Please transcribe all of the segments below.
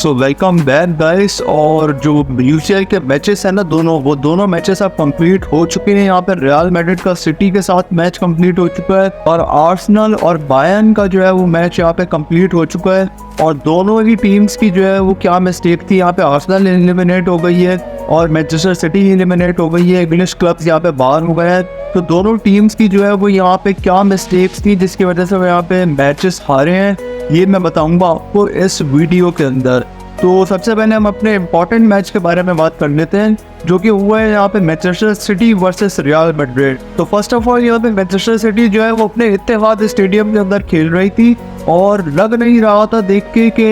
So welcome back guys. और जो UCL के मैचेस है ना वो दोनों मैचेस अब कंप्लीट हो चुके हैं। यहाँ पे रियल मैड्रिड का सिटी के साथ मैच कंप्लीट हो चुका है और आर्सेनल और बायर्न का जो है वो मैच यहाँ पे कंप्लीट हो चुका है। और दोनों ही टीम्स की जो है वो क्या मिस्टेक थी, यहाँ पे आर्सेनल एलिमिनेट हो गई है और मैनचेस्टर सिटी एलिमिनेट हो गई है। इंग्लिश क्लब्स यहाँ पे बाहर हो गए हैं। तो दोनों टीम्स की जो है वो यहाँ पे क्या मिस्टेक्स थी जिसकी वजह से वो यहाँ पे मैचेस हारे हैं, ये मैं बताऊंगा आपको इस वीडियो के अंदर। तो सबसे पहले हम अपने इम्पोर्टेंट मैच के बारे में बात कर लेते हैं जो कि हुआ है यहाँ पे Manchester city versus real Madrid. तो फर्स्ट ऑफ ऑल यहाँ पे मैनचेस्टर सिटी जो है वो अपने इत्तेहाद स्टेडियम के अंदर खेल रही थी और लग नहीं रहा था देख के कि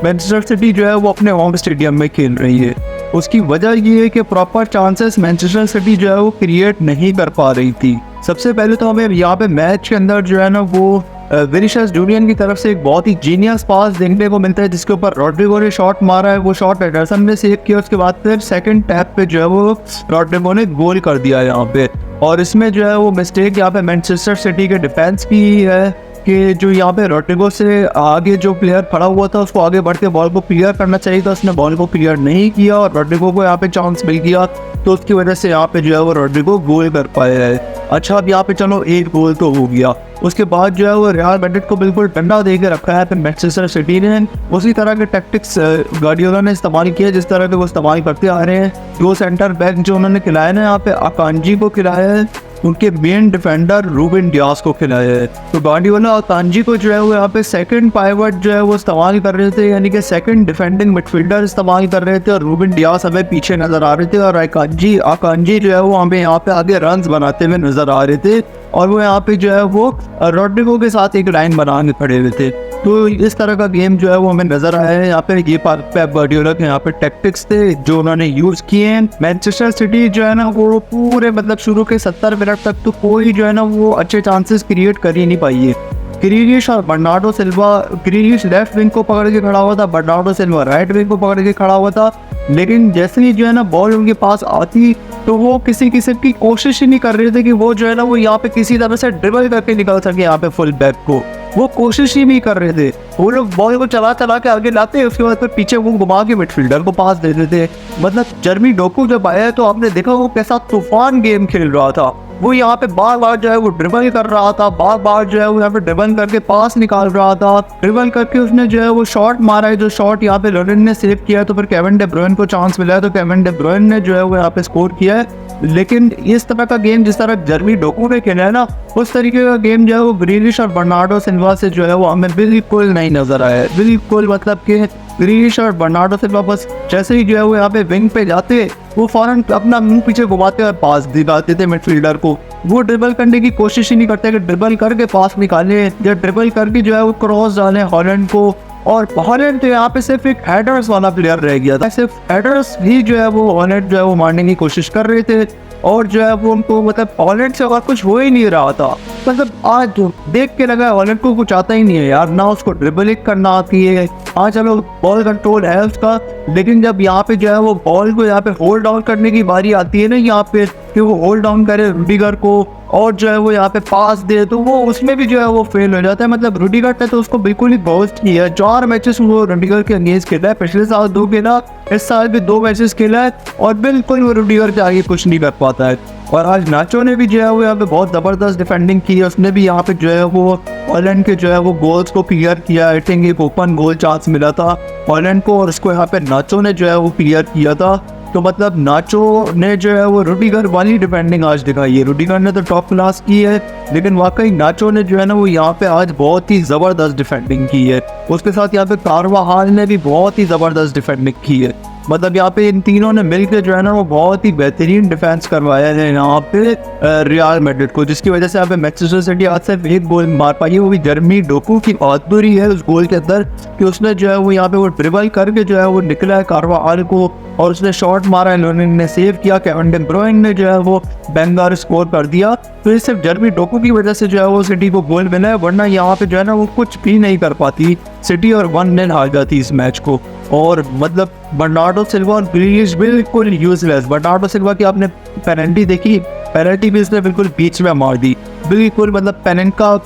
मैनचेस्टर सिटी जो है वो अपने होम स्टेडियम में खेल रही है। उसकी वजह ये है कि प्रॉपर चांसेस मैनचेस्टर सिटी जो है वो क्रिएट नहीं कर पा रही थी। सबसे पहले तो हमें यहाँ पे मैच के अंदर जो है ना वो विनीसियस जूनियर की तरफ से एक बहुत ही जीनियस पास देखने को मिलता है जिसके ऊपर रॉड्रिगो ने शॉट मारा है। वो शॉट एडरसन ने सेव किया, उसके बाद फिर सेकंड टैप पे जो है वो रॉड्रिगो ने गोल कर दिया यहाँ पे। और इसमें जो है वो मिस्टेक यहाँ पे मैनचेस्टर सिटी के डिफेंस की है कि जो यहाँ पे रॉड्रिगो से आगे जो प्लेयर खड़ा हुआ था उसको आगे बढ़ के बॉल को क्लियर करना चाहिए था, उसने बॉल को क्लियर नहीं किया और रॉड्रिगो को यहाँ पे चांस मिल गया तो उसकी वजह से यहाँ पे जो है वो रॉड्रिगो गोल कर पाया है। अच्छा, अब यहाँ पे चलो एक गोल तो हो गया। उसके बाद जो है वो रियल मैड्रिड को बिल्कुल डंडा दे के रखा है। फिर मैनचेस्टर सिटी ने उसी तरह के टैक्टिक्स गार्डियोला ने इस्तेमाल किया जिस तरह के वो इस्तेमाल करते आ रहे हैं। दो सेंटर बैक जो उन्होंने खिलाया ना, यहाँ पे अकांजी को खिलाया है, उनके मेन डिफेंडर रूबेन डियास को खिलाया है। तो गार्डियोला अकांजी को जो है वो यहाँ पे सेकंड पाइवट जो है वो इस्तेमाल कर रहे थे, यानी कि सेकंड डिफेंडिंग मिडफील्डर इस्तेमाल कर रहे थे और रूबेन डियास हमें पीछे नजर आ रहे थे और अकांजी जो है वो हमें यहाँ पे आगे रन्स बनाते हुए नजर आ रहे थे और वो यहाँ पे जो है वो रॉड्रिगो के साथ एक लाइन बना के खड़े हुए थे। तो इस तरह का गेम जो है वो हमें नजर आया है। यहाँ पे ये पेप गार्डियोला के यहाँ पे टैक्टिक्स थे जो उन्होंने यूज किए हैं। मैनचेस्टर सिटी जो है ना वो पूरे मतलब शुरू के 70 मिनट तक तो कोई जो है ना वो अच्छे चांसेस क्रिएट कर ही नहीं पाई है। ग्रीलिश और Bernardo Silva, Grealish left wing को पकड़ के खड़ा हुआ था, बर्नार्डो सिल्वा राइट विंग को पकड़ के खड़ा हुआ था, लेकिन जैसे ही जो है ना बॉल उनके पास आती तो वो किसी किस्म की कोशिश ही नहीं कर रहे थे कि वो जो है ना वो यहाँ पे किसी तरह से ड्रिबल करके निकल सके यहाँ पे फुल बैक को। वो कोशिश ही नहीं कर रहे थे। वो लोग बॉल को चला के आगे लाते, उसके बाद फिर पीछे वो घुमा के मिडफील्डर को पास दे देते। मतलब जर्मी डोकू जब आया तो आपने देखा वो कैसा तूफान गेम खेल रहा था। वो यहाँ पे बार बार जो है वो ड्रिबल कर रहा था, बार बार जो है वो यहाँ पे ड्रिबल करके पास निकाल रहा था, ड्रिबल करके उसने जो है वो शॉट मारा है। जो शॉट यहाँ पे लोरेन ने सेव किया है तो फिर केविन डे ब्रुयन को चांस मिला है तो केविन डे ब्रुयन ने जो है वो यहाँ पे स्कोर किया है। लेकिन इस तरह का गेम जिस तरह जर्मी डोकू ने खेला है ना, उस तरीके का गेम जो है वो ग्रीलिश और बर्नार्डो सिल्वा से जो है वो हमें बिल्कुल नहीं नजर आया है। बिल्कुल मतलब कि ग्रीलिश और बर्नार्डो सिल्वा बस जैसे ही जो है वो यहाँ पे विंग पे जाते वो फौरन अपना मुंह पीछे घुमाते और पास दिलाते थे मिडफील्डर को। वो ड्रिबल करने की कोशिश ही नहीं करते कि ड्रिबल करके पास निकाले या ड्रिबल करके जो है वो क्रॉस डाले हॉलैंड को। और हॉलैंड तो यहाँ पे सिर्फ एक हेडर्स वाला प्लेयर रह गया था, सिर्फ हेडर्स ही जो है वो हॉलैंड जो है वो मारने की कोशिश कर रहे थे और जो है वो उनको मतलब हॉलैंड से और कुछ हो ही नहीं रहा था। मतलब आज देख के लगा हॉलैंड को कुछ आता ही नहीं है यार, ना उसको ड्रिबलिंग करना आती है। हाँ चलो बॉल कंट्रोल है उसका, लेकिन जब यहाँ पे जो है वो बॉल को यहाँ पे होल्ड डाउन करने की बारी आती है ना यहाँ पे कि वो होल्ड डाउन करे रुडिगर को और जो है वो यहाँ पे पास दे तो वो उसमें भी जो है वो फेल हो जाता है। मतलब रुडिगर ने तो उसको बिल्कुल ही बॉस्ट किया है। 4 मैचेस वो रुडिगर के अगेंस्ट खेला है, पिछले साल 2 खेला, इस साल भी 2 मैचेस खेला है और बिल्कुल वो रुडिगर के आगे कुछ नहीं कर पाता है। और आज नाचो ने भी जो है वो यहाँ पे बहुत ज़बरदस्त डिफेंडिंग की है। उसने भी यहाँ पे जो है वो हॉलैंड के जो है वो गोल्स को क्लियर किया। आई थिंक एक ओपन गोल चांस मिला था हॉलैंड को और उसको यहाँ पे नाचो ने जो है वो क्लियर किया था। तो मतलब नाचो ने जो है वो रुडिगर वाली डिफेंडिंग आज दिखाई है। रुडिगर ने तो टॉप क्लास की है, लेकिन वाकई नाचो ने जो है ना वो यहाँ पे आज बहुत ही ज़बरदस्त डिफेंडिंग की है। उसके साथ यहाँ पे कारवाहाल ने भी बहुत ही ज़बरदस्त डिफेंडिंग की है। मतलब यहाँ पे इन तीनों ने मिलकर जो है ना वो बहुत ही बेहतरीन डिफेंस करवाया है यहाँ पे रियल मैड्रिड को, जिसकी वजह से यहाँ पे मैनचेस्टर सिटी आज सिर्फ एक गोल मार पाई है। वो भी जर्मी डोकू की बहादुरी है उस गोल के अंदर कि उसने जो है वो यहाँ पे वो ड्रिबल करके जो है वो निकला है कारवाहाल को और उसने शॉट मारा है, लोरेन ने सेव किया, केविन डे ब्रुयन ने जो है वो बैंगर स्कोर कर दिया। तो ये सिर्फ जर्मी डोकू की वजह से जो है वो सिटी को गोल मिला है, वरना यहाँ पे जो है ना वो कुछ भी नहीं कर पाती सिटी और 1-0 हार जाती इस मैच को। और मतलब बर्नार्डो सिल्वा और ग्रीलिश बिल्कुल यूजलेस। बर्नार्डो सिल्वा की आपने पेनल्टी देखी, पेनल्टी भी इसने बिल्कुल बीच में मार दी, बिल्कुल मतलब पेनल्टी का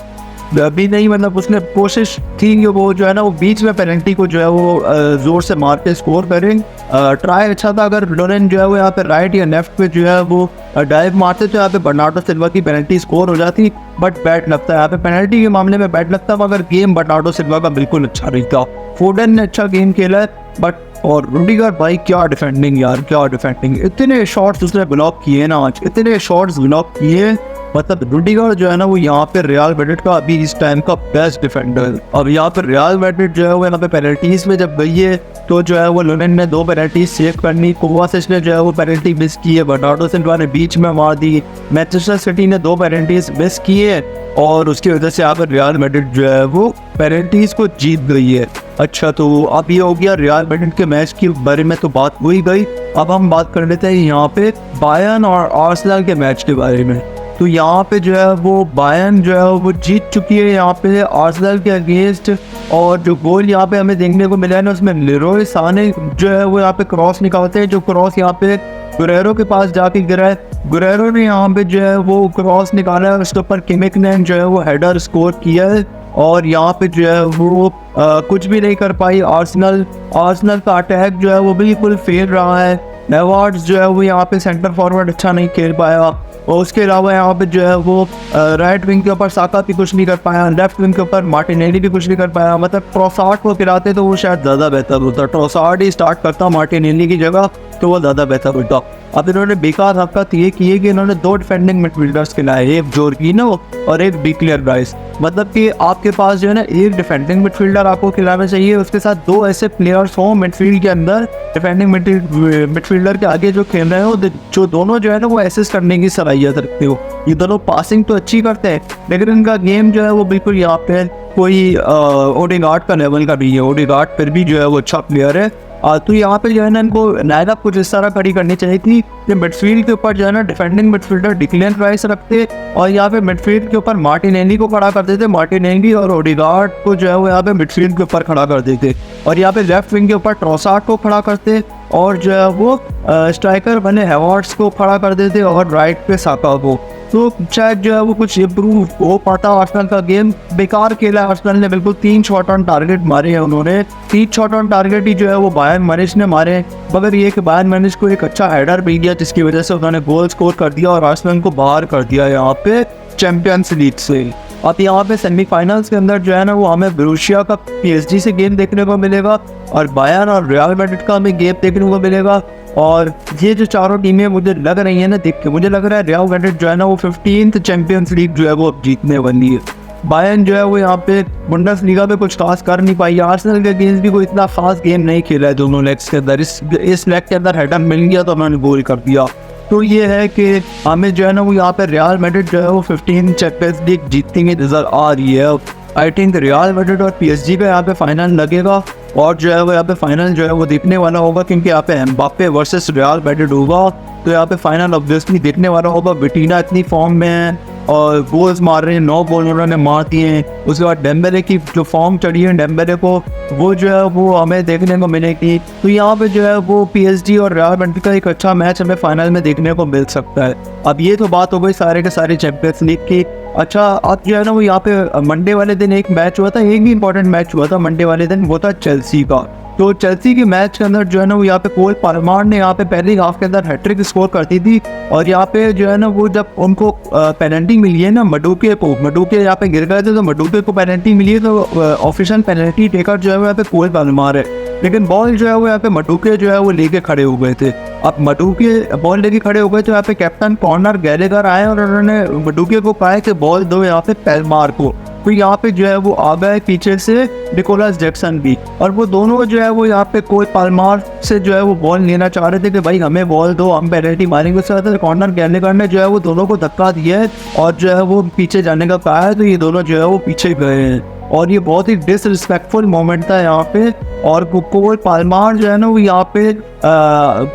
अभी नहीं, मतलब उसने कोशिश थी कि वो जो है ना वो बीच में पेनल्टी को जो है वो जोर से मार के स्कोर करें। ट्राई अच्छा था, अगर लोरेन जो है वो यहाँ पे राइट या लेफ्ट पे जो है वो डाइव मारते तो यहाँ पे बर्नार्डो सिल्वा की पेनल्टी स्कोर हो जाती, बट बैड लगता है यहाँ पे पेनल्टी के मामले में बैड लगता है। मगर गेम बर्नार्डो सिल्वा का बिल्कुल अच्छा नहीं था। फोडेन ने अच्छा गेम खेला है, बट और रुडिगर भाई क्या डिफेंडिंग यार, क्या डिफेंडिंग, इतने शॉट्स उसने ब्लॉक किए ना आज, इतने शॉट्स ब्लॉक किए। मतलब रुडिगर जो है ना वो यहाँ पे रियल मैड्रिड का अभी इस टाइम का बेस्ट डिफेंडर। अब यहाँ पे रियल मैड्रिड जो है वो यहाँ पे पेनल्टीज में जब गई है तो जो है वो लोरेन ने 2 पेनल्टी सेव करनी, कोवासिच ने जो है वो पेनल्टी मिस की है, बर्नार्डो सिल्वा ने बीच में मार दी, मैनचेस्टर सिटी ने 2 पेनल्टीज मिस की है और उसकी वजह से यहाँ पर रियल मैड्रिड जो है वो पेनल्टीज को जीत गई है। अच्छा, तो अब ये हो गया रियल मैड्रिड के मैच के बारे में तो बात हो ही गई। अब हम बात कर लेते हैं यहाँ पे बायर्न और आर्सेनल के मैच के बारे में। तो यहाँ पे जो है वो बायर्न जो है वो जीत चुकी है यहाँ पे आर्सेनल के अगेंस्ट, और जो गोल यहाँ पे हमें देखने को मिला है ना उसमें लेरोय साने जो है वो यहाँ पे क्रॉस निकालते हैं, जो क्रॉस यहाँ पे गुरेरो के पास जाके गिरा है। गुरेरो ने यहाँ पे जो है वो क्रॉस निकाला है, उसके ऊपर किमिक ने जो है वो हेडर स्कोर किया है और यहाँ पे जो है वो कुछ भी नहीं कर पाई आर्सेनल। आर्सेनल का अटैक जो है वो बिल्कुल फेल रहा है। नेवार्ड्स जो है वो यहाँ पे सेंटर फॉरवर्ड अच्छा नहीं खेल पाया, और उसके अलावा यहाँ पे जो है वो राइट विंग के ऊपर साका भी कुछ नहीं कर पाया, लेफ्ट विंग के ऊपर मार्टिनेली भी कुछ नहीं कर पाया। मतलब ट्रोसार्ड को खिलाते तो वो शायद ज़्यादा बेहतर होता, ट्रोसार्ड ही स्टार्ट करता मार्टिनेली की जगह तो वो ज़्यादा बेहतर होता। अब इन्होंने बेकार हरकत ये की है कि इन्होंने 2 डिफेंडिंग मिडफील्डर्स खिलाए, एक जोर्गिनो और एक डिक्लेयर राइस। मतलब कि आपके पास जो है ना एक डिफेंडिंग मिडफील्डर आपको खिलाना चाहिए, उसके साथ 2 ऐसे प्लेयर्स हों मिडफील्ड के अंदर, डिफेंडिंग मिडफील्डर के आगे जो खेल रहे हो, जो दोनों जो है ना वो असिस्ट करने की सलाहियत रखते हो। ये दोनों पासिंग तो अच्छी करते हैं लेकिन इनका गेम जो है वो बिल्कुल यहाँ पे कोई ओडेगार्ड का लेवल का नहीं है। ओडेगार्ड फिर भी जो है वो अच्छा प्लेयर है। तो यहाँ पे जो है ना इनको लाइनअप कुछ इस तरह खड़ी करनी चाहिए थी कि मिडफील्ड के ऊपर जो है ना डिफेंडिंग मिडफील्डर डिक्लेन राइस रखते और यहाँ पे मिडफील्ड के ऊपर मार्टिनेली को खड़ा कर देते, मार्टिनेली और ओडेगार्ड को जो है वो यहाँ पे मिडफील्ड के ऊपर खड़ा कर देते, और यहाँ पे लेफ्ट विंग के ऊपर ट्रोसार्ड को खड़ा करते और जो है वो स्ट्राइकर बने हैवर्ट्स को खड़ा कर देते और राइट पे साका को। तो शायद जो है वो कुछ इम्प्रूव हो पाता। आर्सेनल का गेम बेकार खेला है आर्सेनल ने, बिल्कुल 3 शॉट ऑन टारगेट मारे हैं उन्होंने, 3 शॉट ऑन टारगेट ही जो है वो बायर्न म्यूनिख ने मारे, मगर ये कि बायर्न म्यूनिख को एक अच्छा हेडर मिल गया जिसकी वजह से उन्होंने गोल स्कोर कर दिया और आर्सेनल को बाहर कर दिया यहाँ पे चैंपियंस लीग से। अब यहाँ पे सेमीफाइनल्स के अंदर जो है ना वो हमें बोरुसिया का PSG से गेम देखने को मिलेगा और बायर्न और रियल मैड्रिड का हमें गेम देखने को मिलेगा। और ये जो चारों टीमें मुझे लग रही है ना देख के, मुझे लग रहा है रियल मैड्रिड जो है ना वो 15th चैंपियंस लीग जो है वो अब जीतने वाली है। बायर्न जो है वो यहाँ पे बुंडेसलीगा में कुछ खास कर नहीं पाई। आर्सेनल के अगेंस्ट भी कोई इतना खास गेम नहीं खेला है दोनों लेग्स के अंदर। इस लेग के अंदर हेडर मिल गया तो उन्होंने गोल कर दिया। तो ये है कि हमें जो है ना वो यहाँ पे रियल मैड्रिड जो है वो 15 चैंपियंस लीग जीतती हुई नजर आ रही है। आई थिंक रियल मैड्रिड और PSG का यहाँ पे फाइनल लगेगा और जो है वो यहाँ पे फाइनल जो है वो देखने वाला होगा, क्योंकि यहाँ पे एम्बाप्पे वर्सेस रियल मैड्रिड होगा तो यहाँ पे फाइनल ऑब्वियसली देखने वाला होगा। विटीना इतनी फॉर्म में है और गोल्स मार रहे हैं, 9 गोल उन्होंने मार दिए हैं। उसके बाद डेम्बेले की जो फॉर्म चढ़ी है डेम्बेले को, वो जो है वो हमें देखने को मिलेगी। तो यहाँ पे जो है वो PSG और रियल मैड्रिड का एक अच्छा मैच हमें फाइनल में देखने को मिल सकता है। अब ये तो बात हो गई सारे के सारे चैंपियंस लीग की। अच्छा, अब जो है ना वो यहाँ पे मंडे वाले दिन एक मैच हुआ था, एक भी इंपॉर्टेंट मैच हुआ था मंडे वाले दिन, वो था चेल्सी का। तो चेल्सी के मैच के अंदर जो है ना वो यहाँ पे कोल पाल्मर ने यहाँ पे पहली हाफ के अंदर हैट्रिक स्कोर करती थी और यहाँ पे जो है ना वो जब उनको पेनल्टी मिली है ना मडुके यहाँ पे गिर गए थे तो मडुके को पेनल्टी मिली है, तो ऑफिशियल पेनल्टी टेकर जो है वो यहाँ पे कोल पाल्मर है, लेकिन बॉल जो है वो यहाँ पे मडुके जो है वो लेके खड़े हो गए थे। अब मडुके बॉल लेके खड़े हो गए तो यहाँ पे कैप्टन कॉर्नर गैलेगर आए और उन्होंने मडुके को कहा कि बॉल दो यहाँ पे पैल्मार को। तो यहाँ पे जो है वो आ गए पीछे से निकोलस जैक्सन भी, और वो दोनों जो है वो यहाँ पे कोल पाल्मर से जो है वो बॉल लेना चाह रहे थे कि भाई हमें बॉल दो, हम पेनल्टी मारेंगे। उसके बाद कॉर्नर गैलेगर ने जो है वो दोनों को धक्का दिया है और जो है वो पीछे जाने का कहा है, तो ये दोनों जो है वो पीछे गए हैं और ये बहुत ही डिसरिस्पेक्टफुल मोमेंट था यहाँ पे। और कोल पाल्मर जो है ना वो यहाँ पे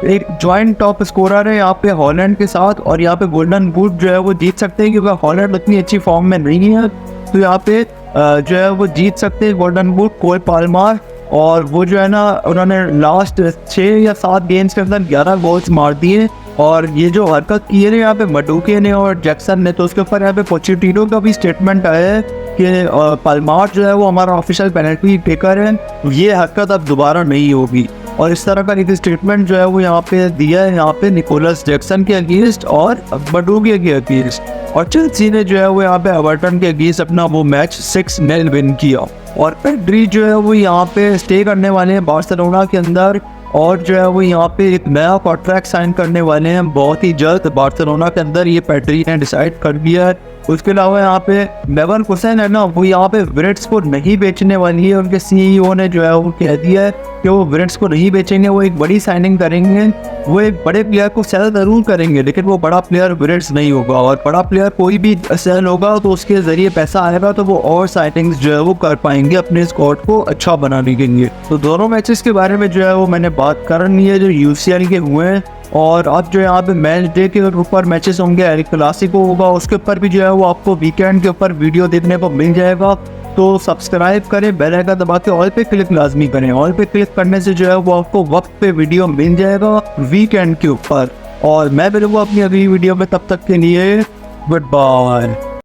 एक जॉइंट टॉप स्कोरर है यहाँ पे हॉलैंड के साथ, और यहाँ पे गोल्डन बूट जो है वो जीत सकते हैं क्योंकि हॉलैंड इतनी अच्छी फॉर्म में नहीं है, तो यहाँ पे जो है वो जीत सकते हैं गोल्डन बूट कोल पाल्मर। और वो जो है ना उन्होंने लास्ट 6 या 7 गेम्स के अंदर 11 गोल्स मार दिए और ये जो हरकत की है ना यहाँ पे मडुके ने और जैक्सन ने, तो उसके ऊपर यहाँ पे पोचेटिनो का भी स्टेटमेंट आया है कि पाल्मार जो है वो हमारा ऑफिशियल पेनल्टी टेकर है, ये हरकत अब दोबारा नहीं होगी। और इस तरह का एक स्टेटमेंट जो है वो यहाँ पे दिया है यहाँ पे निकोलस जैक्सन के अगेंस्ट और मडुके के अगेंस्ट। और चेल्सी ने जो है वो यहाँ पे एवर्टन के अगेंस्ट अपना वो मैच 6-0 विन किया। और पेड्री जो है वो यहाँ पे स्टे करने वाले हैं बार्सिलोना के अंदर, और जो है वो यहाँ पे एक नया कॉन्ट्रैक्ट साइन करने वाले हैं बहुत ही जल्द बार्सिलोना के अंदर, ये पेड्री ने डिसाइड कर दिया है। उसके अलावा यहाँ पे लेवरकुसेन है ना, वो यहाँ पे विर्ट्स को नहीं बेचने वाली है। उनके सीईओ ने जो है वो कह दिया है कि वो विर्ट्स को नहीं बेचेंगे, वो एक बड़ी साइनिंग करेंगे, वो एक बड़े प्लेयर को सेल जरूर करेंगे, लेकिन वो बड़ा प्लेयर विर्ट्स नहीं होगा। और बड़ा प्लेयर कोई भी सेल होगा तो उसके जरिए पैसा आएगा, तो वो और साइनिंग्स जो है वो कर पाएंगे, अपने स्क्वाड को अच्छा बनाने के लिए। तो दोनों मैचेस के बारे में जो है वो मैंने बात करनी है जो यूसीएल के हुए हैं। और अब जो यहाँ पे मैच डे के ऊपर मैचेस होंगे, एल क्लासिको होगा, उसके ऊपर भी जो है वो आपको वीकेंड के ऊपर वीडियो देखने को मिल जाएगा। तो सब्सक्राइब करें, बेल आइकन दबा के ऑल पे क्लिक लाजमी करें। ऑल पे क्लिक करने से जो है वो आपको वक्त पे वीडियो मिल जाएगा वीकेंड के ऊपर। और मैं मिलूंगा अपनी अगली वीडियो में, तब तक के लिए गुड बाय।